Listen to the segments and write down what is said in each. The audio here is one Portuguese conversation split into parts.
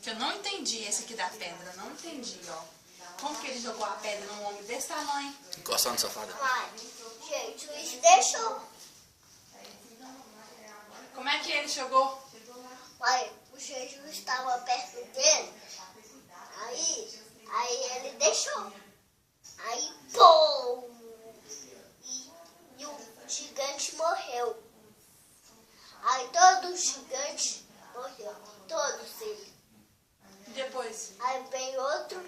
Que eu não entendi esse aqui da pedra. Não entendi, ó. Como que ele jogou a pedra num homem desse tamanho? Encostando no sofá. Mas Jesus deixou. Como é que ele jogou? Mas o Jesus estava perto dele. Aí ele deixou. Aí, pô! E o gigante morreu. Aí todos os gigantes morreram. Todos eles. E depois? Aí vem outro.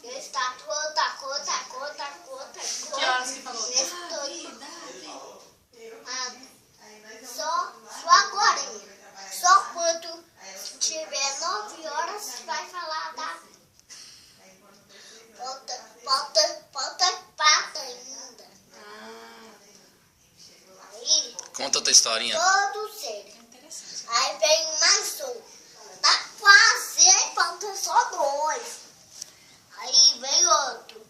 E a estátua tacou. Que horas que falou? Esse Davi, todo. Davi. Só agora, só quando tiver 9 horas vai falar da. Falta prata ainda. Aí, Conta outra historinha. todos eles. Interessante. Aí vem mais um. Tá quase, falta só 2. Aí vem outro.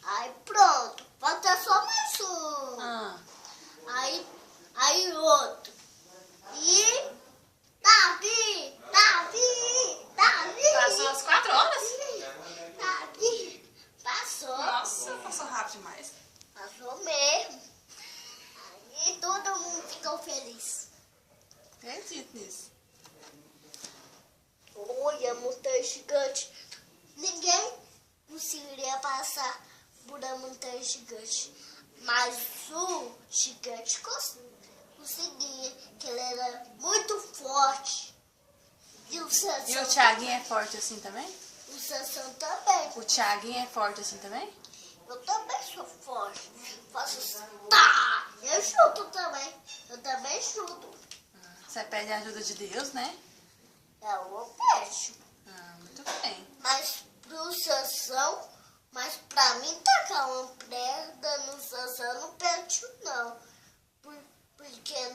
Aí pronto, falta só mais um. Ah, Aí outro. E Davi. passou as 4 horas? Davi. Passou. Nossa, passou rápido demais. Passou mesmo. Aí todo mundo ficou feliz. Acredito nisso. Olha, montanha gigante. Ninguém conseguiria passar por uma montanha gigante. Mas o gigante conseguia, que ele era muito forte. E o E o Sansão, Thiaguinho é forte assim também? o Sansão também. O Thiaguinho é forte assim também? Eu também sou forte. Faço assim, tá! Eu chuto também. Eu também chuto. Você pede a ajuda de Deus, né? Eu peço. Ah, muito bem. Mas pro Sansão, mas pra mim tacar uma pedra no Sansão eu não peço não. Porque